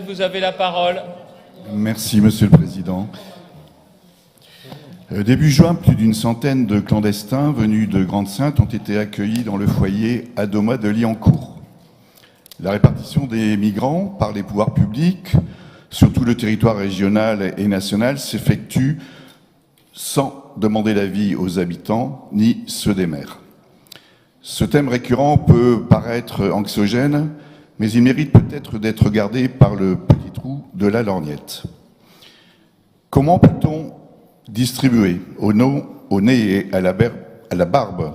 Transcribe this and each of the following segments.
Vous avez la parole. Merci, Monsieur le Président. Début juin, plus d'une centaine de clandestins venus de Grande-Synthe ont été accueillis dans le foyer Adoma de Liancourt. La répartition des migrants par les pouvoirs publics sur tout le territoire régional et national s'effectue sans demander l'avis aux habitants ni ceux des maires. Ce thème récurrent peut paraître anxiogène, mais il mérite peut-être d'être regardé par le petit trou de la lorgnette. Comment peut-on distribuer au nez et à la barbe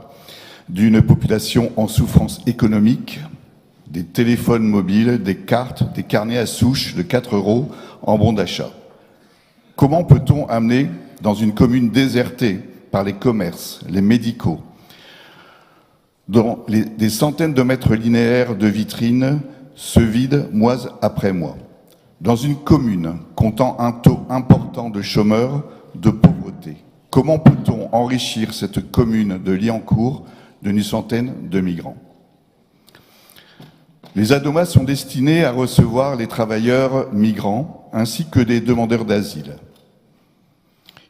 d'une population en souffrance économique des téléphones mobiles, des cartes, des carnets à souche de 4 € en bon d'achat? Comment peut-on amener dans une commune désertée par les commerces, les médicaux, dont des centaines de mètres linéaires de vitrines se vident mois après mois, dans une commune comptant un taux important de chômeurs, de pauvreté? Comment peut-on enrichir cette commune de Liancourt d'une centaine de migrants? Les Adomas sont destinés à recevoir les travailleurs migrants ainsi que des demandeurs d'asile.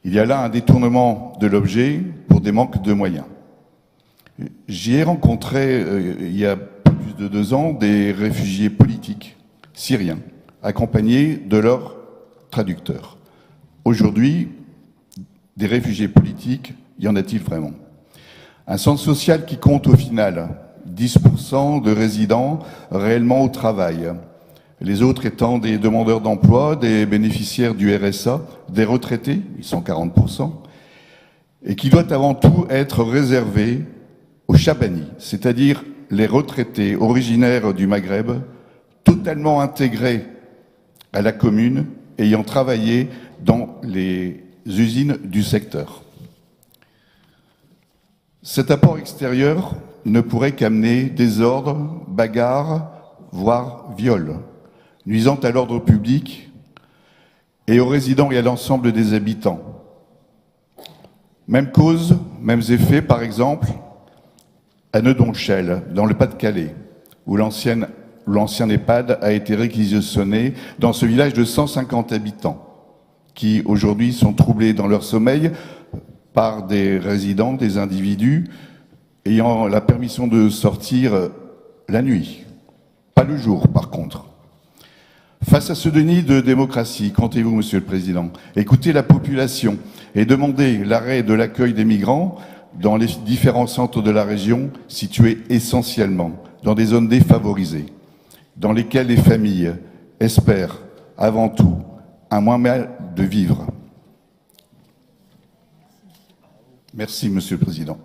Il y a là un détournement de l'objet pour des manques de moyens. J'y ai rencontré, il y a plus de 2 ans, des réfugiés politiques syriens, accompagnés de leurs traducteurs. Aujourd'hui, des réfugiés politiques, y en a-t-il vraiment? Un centre social qui compte au final 10% de résidents réellement au travail, les autres étant des demandeurs d'emploi, des bénéficiaires du RSA, des retraités, ils sont 40%, et qui doit avant tout être réservé aux Chabani, c'est-à-dire les retraités originaires du Maghreb, totalement intégrés à la commune, ayant travaillé dans les usines du secteur. Cet apport extérieur ne pourrait qu'amener désordre, bagarre, voire viol, nuisant à l'ordre public et aux résidents et à l'ensemble des habitants. Même cause, mêmes effets, par exemple, à Neudonchel, dans le Pas-de-Calais, où l'ancien EHPAD a été réquisitionné dans ce village de 150 habitants, qui aujourd'hui sont troublés dans leur sommeil par des résidents, des individus ayant la permission de sortir la nuit, pas le jour par contre. Face à ce déni de démocratie, comptez-vous, Monsieur le Président, écoutez la population et demandez l'arrêt de l'accueil des migrants dans les différents centres de la région situés essentiellement dans des zones défavorisées, dans lesquelles les familles espèrent avant tout un moins mal de vivre. Merci, Monsieur le Président.